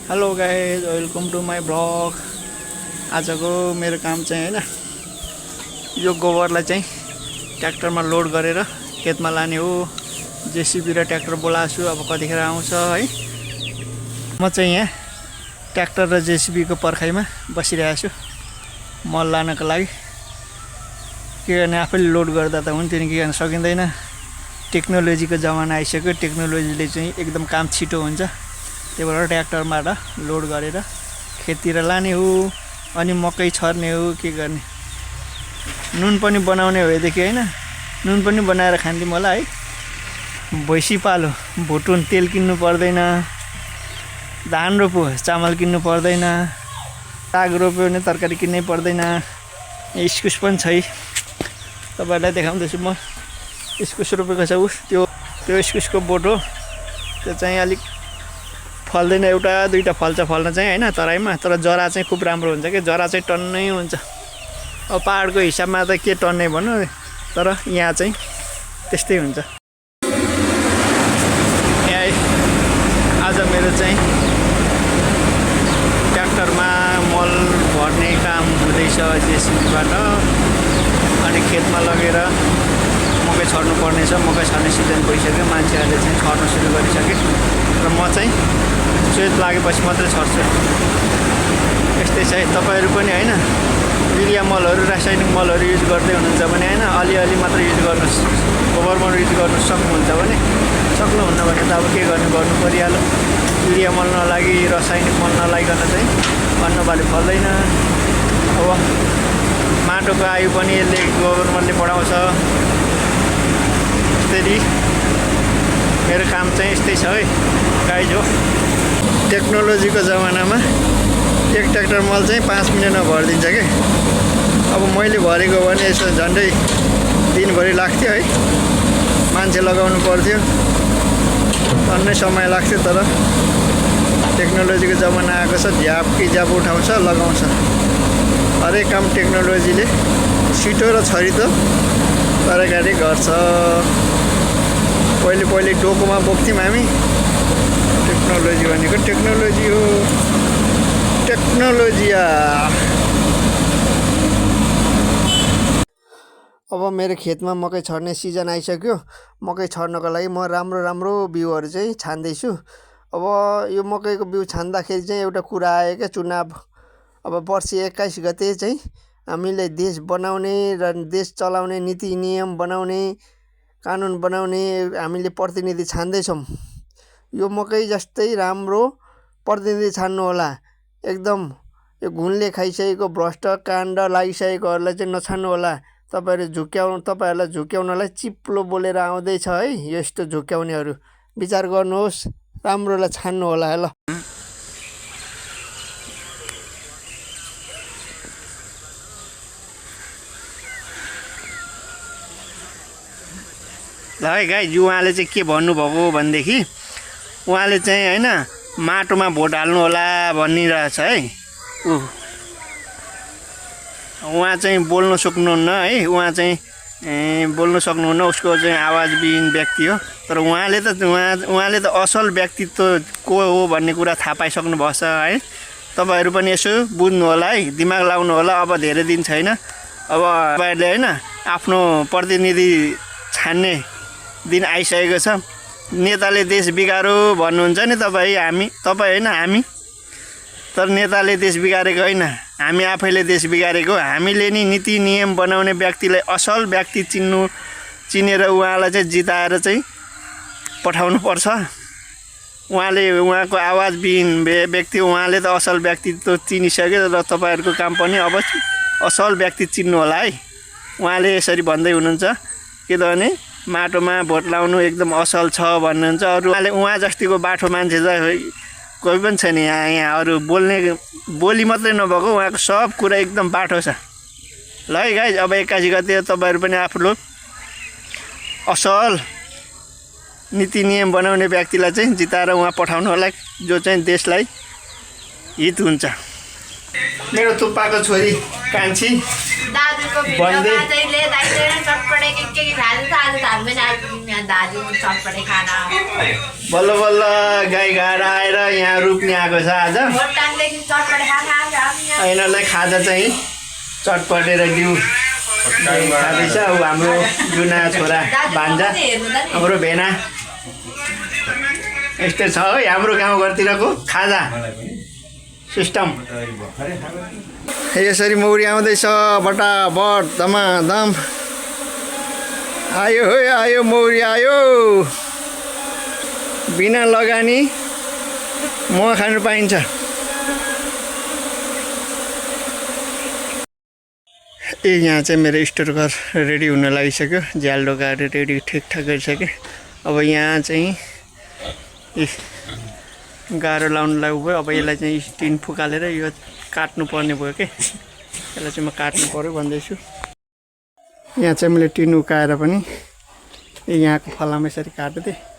Hello guys welcome to my blog. आजको मेरो काम चाहिँ हैन यो गोबरलाई चाहिँ ट्र्याक्टरमा लोड गरेर खेतमा लाने हो। जेसीबी र ट्र्याक्टर बोलाछु अब कतिखेर आउँछ है। म चाहिँ यहाँ ट्र्याक्टर र जेसीबी को पर्खाइमा बसिरहेको छु मल लानको लागि। के गर्ने आफैले लोड गर्दा त हुन्थ्यो नि, के गर्न सकिँदैन। टेक्नोलोजीको जमाना आइसक्यो। टेक्नोलोजीले चाहिँ एकदम काम छिटो हुन्छ। त्यही भएर ट्र्याक्टरबाट लोड गरेर खेततिर लाने हो अनि मकै छर्ने हो। के गर्ने, नुन पनि बनाउने भएदेखि हैन, नुन पनि बनाएर खान्थ्यौँ होला है। भैँसी पालो भुटुन तेल किन्नु पर्दैन, धान रोप्यो चामल किन्नु पर्दैन, साग रोप्यो भने तरकारी किन्नै पर्दैन। इस्कुस पनि छ है, तपाईहरुलाई देखाउँदैछु म। इस्कुस रोपेको छ त्यो इस्कुसको बोट हो। त्यो चाहिँ अलिक फल्दैन, एउटा दुईटा फल्छ फल्न चाहिँ हैन तराईमा। तर जरा चाहिँ खुब राम्रो हुन्छ के, जरा चाहिँ टन्नै हुन्छ। अब पहाडको हिसाबमा त के टन्नै भन्नु, तर यहाँ चाहिँ त्यस्तै हुन्छ। यहाँ आज मेरो चाहिँ ट्र्याक्टरमा मल भर्ने काम हुँदैछ जेसीबीबाट। अनि खेतमा लगेर मकै छर्नु पर्ने छ। मकै छर्ने सिजन भइसक्यो, मान्छेहरूले चाहिँ छर्न सुरु गरिसके। र म चाहिँ चोट लागेपछि मात्रै छर्छु। यस्तै छ है। तपाईहरु पनि हैन युरिया मलहरू रासायनिक मलहरू युज गर्दै हुनुहुन्छ भने हैन अलिअलि मात्र युज गर्नुस्। गोबर मल युज गर्नु सक्नुहुन्छ भने, सक्नुहुन्न भने त अब के गर्नु परिहाल्यो। युरिया मल नलागी रासायनिक मल नलागिकन चाहिँ अन्नबाली फल्दैन। अब माटोको आयु पनि यसले गोबर मलले बढाउँछ। त्यसरी मेरो काम चाहिँ यस्तै छ है गाइज हो। टेक्नोलोजीको जमानामा एक ट्र्याक्टर मल चाहिँ 5 मिनेटमा भरिदिन्छ के। अब मैले भरेको भने यसो झन्डै दिनभरि लाग्थ्यो है। मान्छे लगाउनु पर्थ्यो, अन्नै समय लाग्थ्यो। तर टेक्नोलोजीको जमाना आएको छ, झ्याप कि झ्याप उठाउँछ लगाउँछ। हरेक काम टेक्नोलोजीले छिटो र छरितो तरकारी गर्छ। पहिले डोकोमा बोक्थ्यौँ हामी। टेक्नोलोजी भनेको टेक्नोलोजी हो, टेक्नोलोजिया। अब मेरो खेतमा मकै छर्ने सिजन आइसक्यो। मकै छर्नको लागि म राम्रो बिउहरू चाहिँ छान्दैछु। अब यो मकैको बिउ छान्दाखेरि चाहिँ एउटा कुरा आयो क्या, चुनाव। अब वर्ष 21 गते चाहिँ हामीले देश बनाउने र देश चलाउने नीति नियम बनाउने कानुन बनाउने हामीले प्रतिनिधि छान्दैछौँ। यो मकै जस्तै राम्रो प्रतिनिधि छान्नु होला। एकदम यो घुनले खाइसकेको भ्रष्ट काण्ड लागिसकेकोहरूलाई चाहिँ नछान्नु होला। तपाईहरुलाई झुक्याउनलाई चिप्लो बोलेर आउँदैछ है। यस्तो झुक्याउनेहरू विचार गर्नुहोस्, राम्रोलाई छान्नु होला है। ल है गाइज, उहाँले चाहिँ के भन्नुभएको भनेदेखि उहाँले चाहिँ हैन माटोमा भोट हाल्नु होला भनिरहेछ है। उहाँ चाहिँ बोल्न सक्नुहुन्न है। उहाँ चाहिँ बोल्न सक्नुहुन्न, उसको चाहिँ आवाजविहीन व्यक्ति हो। तर उहाँले त असल व्यक्तित्व को हो भन्ने कुरा थाहा पाइसक्नु भएको छ है। तपाईहरु पनि यसो बुझ्नु होला है, दिमाग लाउनु होला। अब धेरै दिन छैन। अब तपाईहरुले हैन आफ्नो प्रतिनिधि छान्ने दिन आइसकेको छ। नेताले देश बिगारो भन्नुहुन्छ नि तपाईँ हैन हामी। तर नेताले देश बिगारेको होइन, हामी आफैले देश बिगारेको। हामीले नि नीति नियम बनाउने व्यक्तिलाई असल व्यक्ति चिनेर उहाँलाई चाहिँ जिताएर चाहिँ पठाउनु पर्छ। उहाँको आवाजविहीन व्यक्ति, उहाँले त असल व्यक्तित्व चिनिसक्यो। र तपाईहरुको काम पनि अब असल व्यक्ति चिन्नु होला है। उहाँले यसरी भन्दै हुनुहुन्छ किनभने माटोमा भोट लाउनु एकदम असल छ भन्नुहुन्छ। अरूले उहाँ जस्तीको बाठो मान्छे चाहिँ कोही पनि छैन यहाँ। अरू बोली मात्रै नभएको, उहाँको सब कुरा एकदम बाठो छ। ल है गाइज, अब 21 गते तपाईहरु पनि आफ्नो असल नीति नियम बनाउने व्यक्तिलाई चाहिँ जिताएर उहाँ पठाउनु होला, जो चाहिँ देशलाई हित हुन्छ। मेरो थुप्पाको छोरी कान्छी दाजुको भिडियोमा चाहिँ दाइले चटपटे के खान्छ आज हामी पनि दाजु चटपटे खाना बल्ल बल्ल गाई गाएर आएर यहाँ रोप्ने आएको छ आज भोटाङदेखि चटपटे खाना यिनीहरूलाई खाजा चाहिँ चटपटे र घिउ खाँदैछ ऊ हाम्रो जुना छोरा भान्जा हाम्रो भेना यस्तै छ है हाम्रो गाउँघरतिरको खाजा सिस्टम यसरी मौरी आउँदैछ बटाबट धमाधम आयो है आयो मौरी आयो बिना लगानी मह खानु पाइन्छ यहाँ चाहिँ मेरो स्टोर घर रेडी हुन लागिसक्यो झ्याल ढोकाहरू रेडी ठिकठाक गरिसकेँ अब यहाँ चाहिँ गाह्रो लाउनुलाई भयो अब यसलाई चाहिँ टिन फुकालेर यो काट्नु पर्ने भयो कि यसलाई चाहिँ म काट्नु पर्यो भन्दैछु यहाँ चाहिँ मैले टिन उकाएर पनि यहाँको फलामा यसरी काटिदिएँ